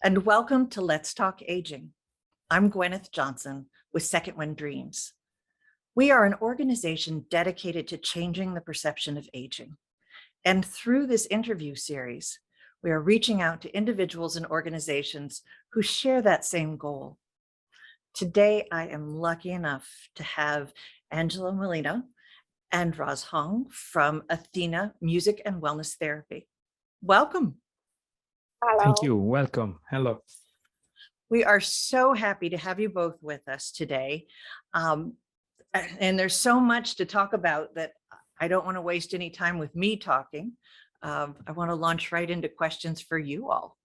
and welcome to Let's Talk Aging. I'm Gwyneth Johnson with Second Wind Dreams. We are an organization dedicated to changing the perception of aging. And through this interview series, we are reaching out to individuals and organizations who share that same goal. Today, I am lucky enough to have Angelo Molino and Huang from Athena Music and Wellness Therapy. Welcome. Hello. Thank you. Welcome. Hello. We are so happy to have you both with us today. And there's so much to talk about that I don't want to waste any time with me talking. I want to launch right into questions for you all.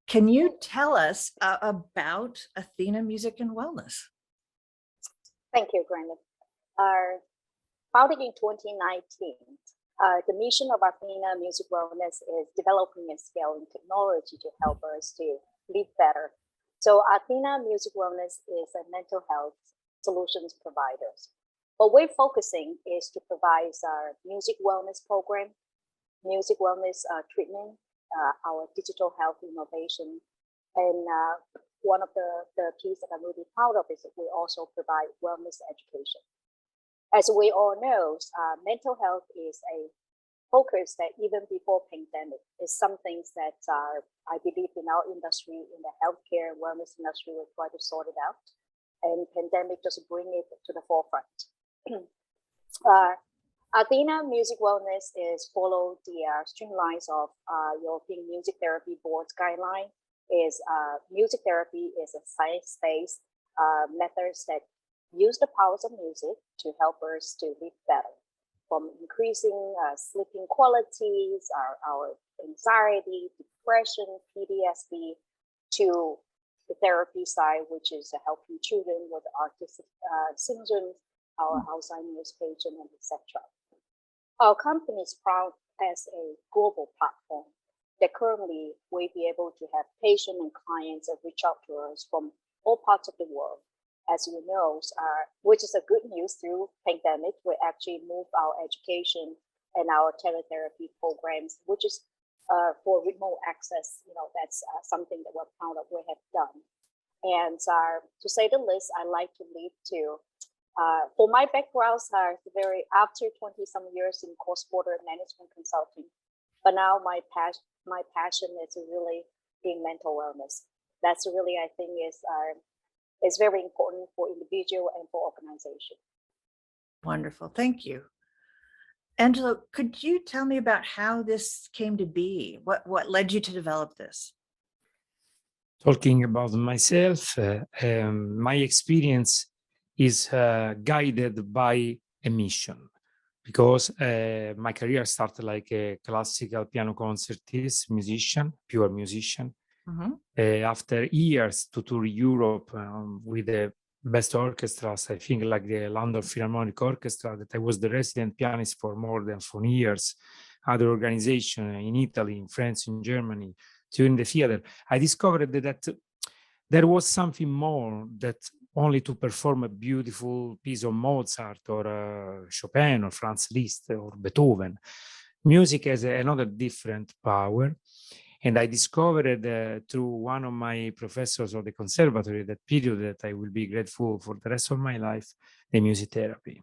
Can you tell us about Athena Music and Wellness? Thank you, Gwyneth. Founded in 2019, the mission of Athena Music Wellness is developing and scaling technology to help us to live better. So Athena Music Wellness is a mental health solutions provider. What we're focusing is to provide our music wellness program, music wellness treatment, our digital health innovation. And one of the piece that I'm really proud of is that we also provide wellness education. As we all know, mental health is a focus that even before pandemic is some things that I believe in our industry, in the healthcare and wellness industry, we try to sort it out. And pandemic just bring it to the forefront. Athena Music Wellness is follow the streamlines of European Music Therapy Board's guideline. Music therapy is a science-based methods that use the powers of music to help us to live better, from increasing sleeping qualities, our anxiety, depression, PTSD, to the therapy side, which is helping children with autistic syndromes, our Alzheimer's patient, and etc. Our company is proud as a global platform that currently we'll be able to have patients and clients that reach out to us from all parts of the world. As you know, which is a good news through pandemic, we actually moved our education and our teletherapy programs, which is for remote access. That's something that we're proud of we have done. And to say the least, I like to lead to, for my background, after 20 some years in cross-border management consulting, but now my passion is really in mental wellness. That's really, I think, is very important for individual and for organization. Wonderful, thank you. Angelo, could you tell me about how this came to be? What led you to develop this? Talking about myself, my experience is guided by a mission, because my career started like a classical piano concertist, pure musician. After years to tour Europe with the best orchestras, I think like the London Philharmonic Orchestra, that I was the resident pianist for more than 4 years, other organizations in Italy, in France, in Germany, during the theater, I discovered that there was something more that only to perform a beautiful piece of Mozart or Chopin or Franz Liszt or Beethoven. Music has another different power. And I discovered through one of my professors of the conservatory, that period, that I will be grateful for the rest of my life, the music therapy.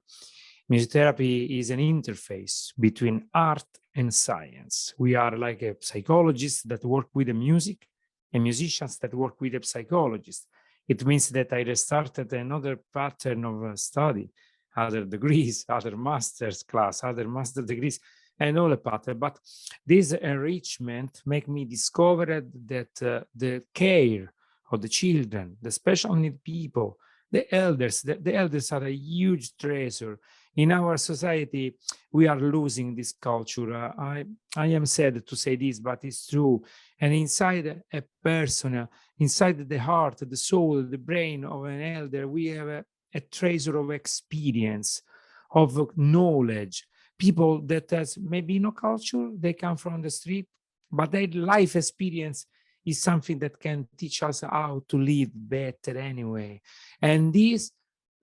Music therapy is an interface between art and science. We are like a psychologist that work with the music and musicians that work with a psychologist. It means that I restarted another pattern of study, other degrees, other master's class, other master degrees, and all the pattern. But this enrichment make me discover that the care of the children, the special need people, the elders are a huge treasure. In our society, we are losing this culture. I am sad to say this, but it's true. And inside a person, inside the heart, the soul, the brain of an elder, we have a treasure of experience, of knowledge. People that has maybe no culture, they come from the street, but their life experience is something that can teach us how to live better anyway. And this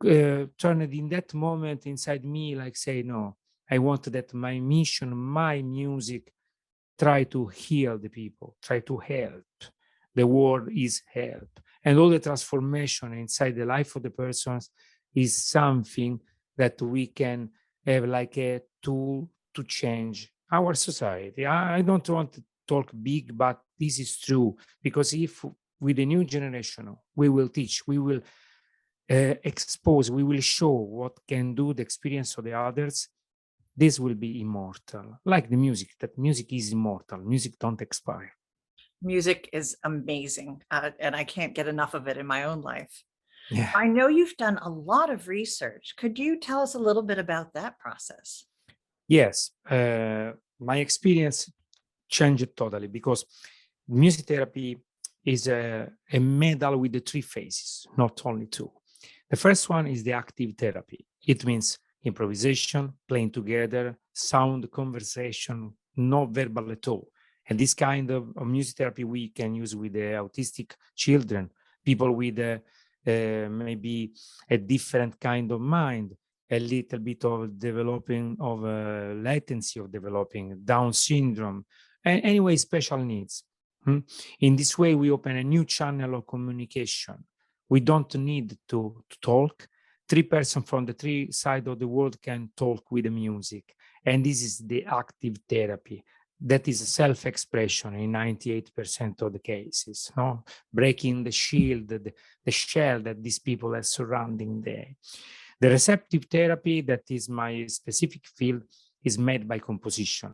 turned in that moment inside me, like say, no, I want that my mission, my music, try to heal the people, try to help. The word is help. And all the transformation inside the life of the persons is something that we can have like a tool to change our society. I don't want to talk big, but this is true, because if with the new generation, we will teach, we will expose, we will show what can do the experience of the others, this will be immortal. Like the music, that music is immortal, music don't expire. Music is amazing, and I can't get enough of it in my own life. Yeah. I know you've done a lot of research. Could you tell us a little bit about that process? Yes, my experience changed totally, because music therapy is a medal with the three phases, not only two. The first one is the active therapy. It means improvisation, playing together, sound, conversation, no verbal at all. And this kind of music therapy we can use with the autistic children, people with maybe a different kind of mind, a little bit of developing of latency of developing Down syndrome, and anyway, special needs. In this way, we open a new channel of communication. We don't need to talk. Three persons from the three sides of the world can talk with the music. And this is the active therapy. That is self-expression in 98% of the cases, no? Breaking the shield, the shell that these people are surrounding there. The receptive therapy, that is my specific field, is made by composition.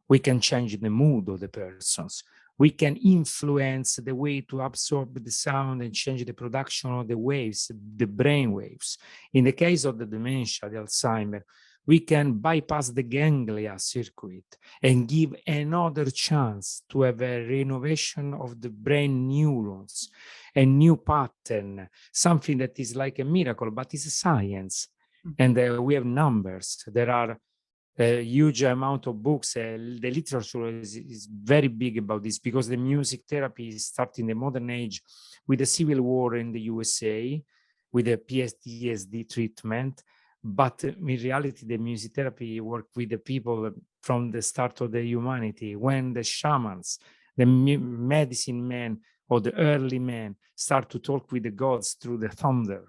We can change the mood of the persons. We can influence the way to absorb the sound and change the production of the waves, the brain waves. In the case of the dementia, the Alzheimer, we can bypass the ganglia circuit and give another chance to have a renovation of the brain neurons, a new pattern, something that is like a miracle, but it's a science. And we have numbers. There are a huge amount of books. The literature is very big about this, because the music therapy is starting the modern age with the civil war in the USA, with the PTSD treatment. But in reality, the music therapy worked with the people from the start of the humanity, when the shamans, the medicine men or the early men start to talk with the gods through the thunder,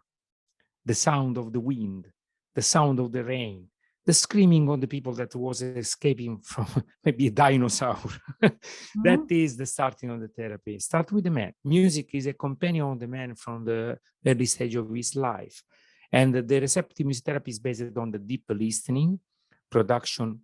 the sound of the wind, the sound of the rain, the screaming of the people that was escaping from maybe a dinosaur. That is the starting of the therapy. Start with the man. Music is a companion of the man from the early stage of his life. And the receptive music therapy is based on the deep listening, production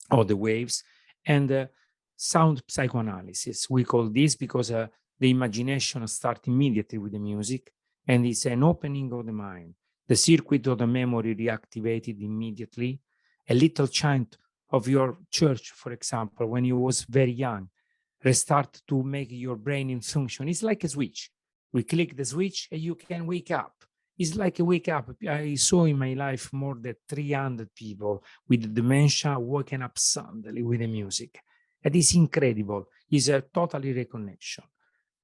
of the waves, and sound psychoanalysis. We call this because the imagination starts immediately with the music, and it's an opening of the mind. The circuit of the memory reactivated immediately. A little chant of your church, for example, when you was very young, restart to make your brain in function. It's like a switch. We click the switch and you can wake up. It's like a wake up. I saw in my life more than 300 people with dementia waking up suddenly with the music. It is incredible. It's a totally reconnection.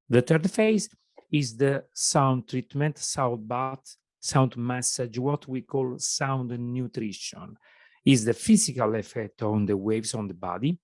The third phase is the sound treatment, sound bath, sound massage, what we call sound nutrition. Is the physical effect on the waves on the body,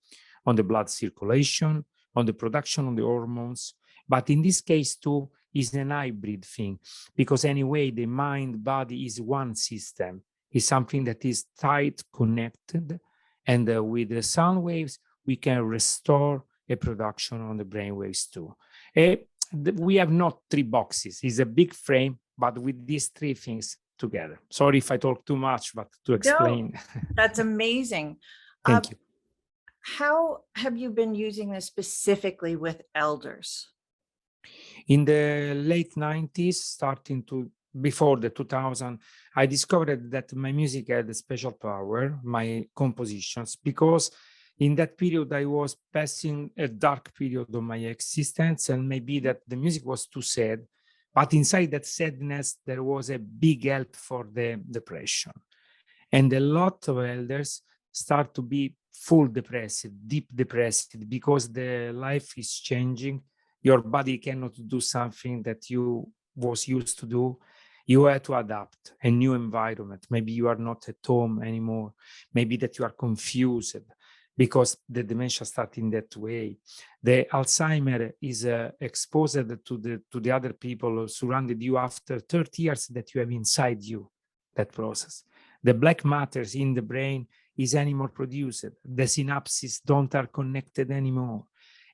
on the blood circulation, on the production of the hormones. But in this case too, is an hybrid thing, because anyway, the mind body is one system, is something that is tight connected. And with the sound waves, we can restore a production on the brain waves too. We have not three boxes. It's a big frame, but with these three things together. Sorry if I talk too much, but to explain. No, that's amazing. Thank you. How have you been using this specifically with elders? In the late 90s, starting to before the 2000, I discovered that my music had a special power, my compositions, because in that period I was passing a dark period of my existence, and maybe that the music was too sad. But inside that sadness, there was a big help for the depression. And a lot of elders start to be full depressed, deep depressed, because the life is changing. Your body cannot do something that you was used to do. You have to adapt a new environment. Maybe you are not at home anymore. Maybe that you are confused. because the dementia starts in that way. The Alzheimer is exposed to the other people surrounded you after 30 years that you have inside you, that process. The black matters in the brain is anymore produced. The synapses are connected anymore.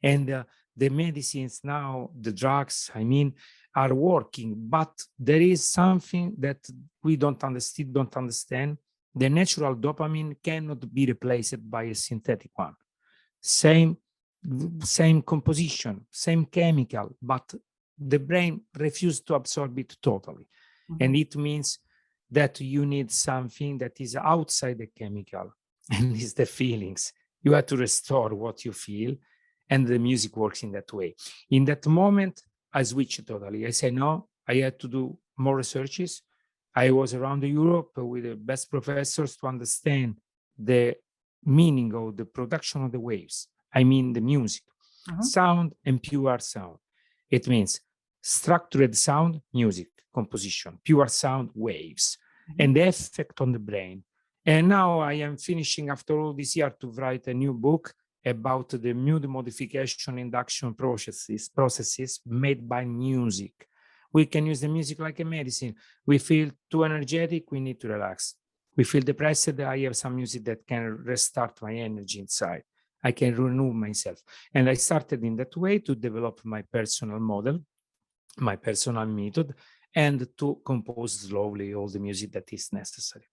And the medicines now, the drugs, I mean, are working, but there is something that we don't understand. The natural dopamine cannot be replaced by a synthetic one. Same composition, same chemical, but the brain refuses to absorb it totally. Mm-hmm. And it means that you need something that is outside the chemical, and is the feelings. You have to restore what you feel, and the music works in that way. In that moment, I switched totally. I say, no, I had to do more researches. I was around Europe with the best professors to understand the meaning of the production of the waves. I mean the music, sound and pure sound. It means structured sound, music, composition, pure sound, waves, and the effect on the brain. And now I am finishing, after all this year, to write a new book about the mood modification induction processes made by music. We can use the music like a medicine. We feel too energetic, we need to relax. We feel depressed, I have some music that can restart my energy inside. I can renew myself. And I started in that way to develop my personal model, my personal method, and to compose slowly all the music that is necessary.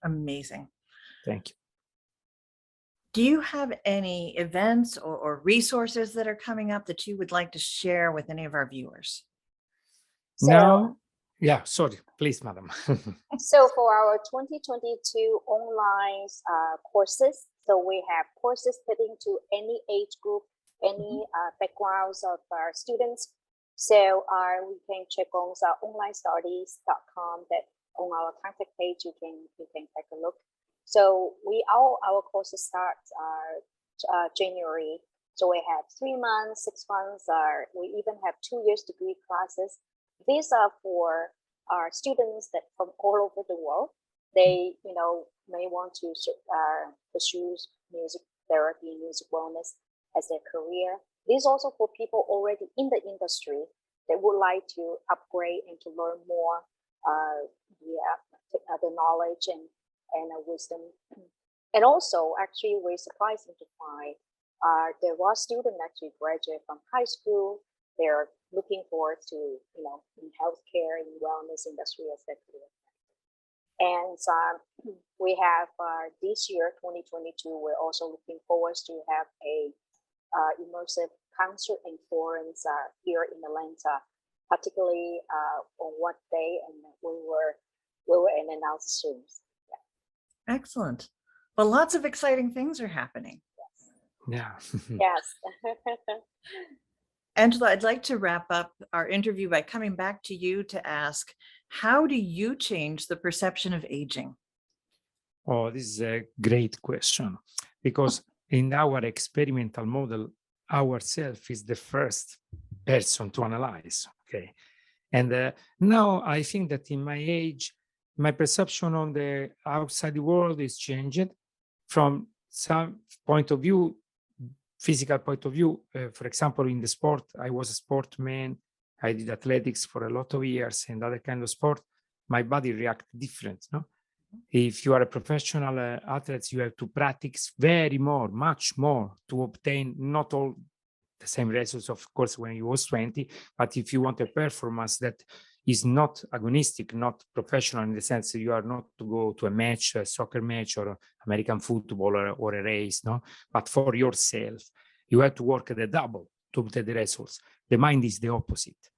Amazing. Thank you. Do you have any events or resources that are coming up that you would like to share with any of our viewers? Now, yeah, sorry, please, madam. So for our 2022 online courses, so we have courses fitting to any age group, any backgrounds of our students. So we can check on onlinestudies.com, that on our contact page, you can take a look. So our courses start January. So we have 3 months, 6 months, we even have 2 years degree classes. These are for our students that from all over the world. They, may want to pursue music therapy, music wellness as their career. These also for people already in the industry that would like to upgrade and to learn more the knowledge and wisdom. And also, actually, we're surprised to find there was students actually graduate from high school. They're looking forward to, in healthcare and wellness industry as their career. And we have this year, 2022, we're also looking forward to have a immersive concert and forums here in Atlanta, particularly on what day, and we will announce soon. Yeah. Excellent. Well, lots of exciting things are happening. Yes. Yeah. Yes. Angelo, I'd like to wrap up our interview by coming back to you to ask, how do you change the perception of aging? Oh, this is a great question, because in our experimental model, ourself is the first person to analyze. Okay. And now I think that in my age, my perception on the outside world is changed from some point of view, physical point of view. For example, in the sport, I was a sportsman. I did athletics for a lot of years and other kind of sport. My body reacts different. No? If you are a professional athlete, you have to practice much more to obtain not all the same results, of course, when you was 20, but if you want a performance that is not agonistic, not professional in the sense that you are not to go to a match, a soccer match or American football or a race, no, but for yourself, you have to work at the double to obtain the results. The mind is the opposite.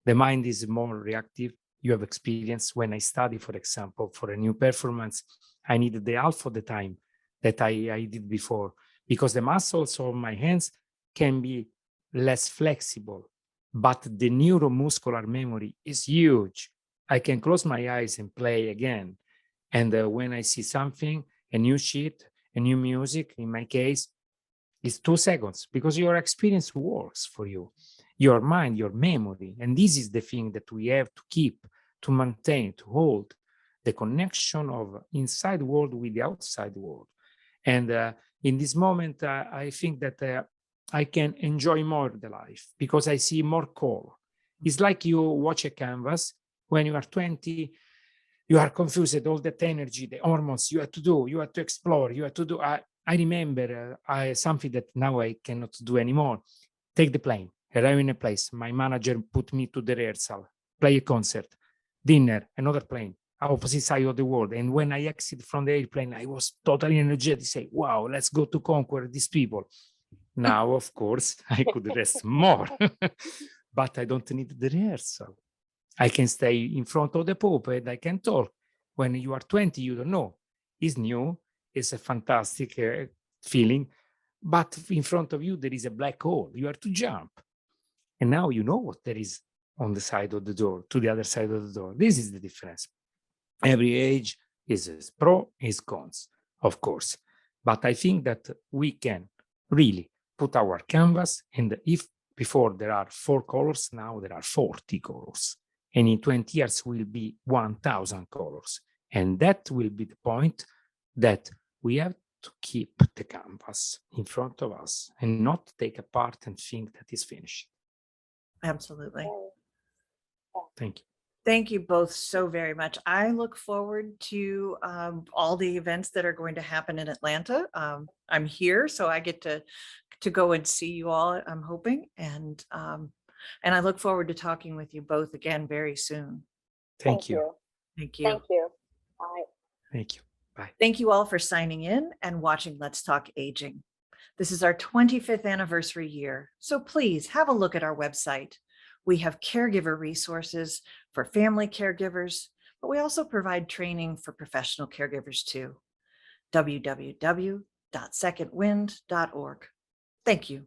The mind is more reactive. You have experience. When I study, for example, for a new performance, I needed the half of the time that I did before, because the muscles of my hands can be less flexible, but the neuromuscular memory is huge. I can close my eyes and play again. And when I see something, a new sheet, a new music, in my case, it's 2 seconds, because your experience works for you, your mind, your memory. And this is the thing that we have to keep, to maintain, to hold the connection of inside world with the outside world. And In this moment, I think that I can enjoy more the life because I see more color. It's like you watch a canvas when you are 20, you are confused, all that energy, the hormones you have to do, you have to explore, you have to do. I remember something that now I cannot do anymore. Take the plane, arrive in a place. My manager put me to the rehearsal, play a concert, dinner, another plane, opposite side of the world. And when I exit from the airplane, I was totally energetic, say, wow, let's go to conquer these people. Now, of course, I could rest more, but I don't need the rehearsal. I can stay in front of the puppet, I can talk. When you are 20, you don't know. It's new, it's a fantastic feeling, but in front of you, there is a black hole. You have to jump. And now you know what there is on the side of the door, to the other side of the door. This is the difference. Every age is pro, is cons, of course. But I think that we can really put our canvas, and if before there are 4 colors, now there are 40 colors. And in 20 years will be 1,000 colors. And that will be the point that we have to keep the canvas in front of us and not take apart and think that it's finished. Absolutely. Thank you. Thank you both so very much. I look forward to all the events that are going to happen in Atlanta. I'm here, so I get to go and see you all, I'm hoping. And I look forward to talking with you both again very soon. Thank you. Thank you. Thank you. Bye. Thank you. Bye. Thank you all for signing in and watching Let's Talk Aging. This is our 25th anniversary year, so please have a look at our website. We have caregiver resources for family caregivers, but we also provide training for professional caregivers too. www.secondwind.org. Thank you.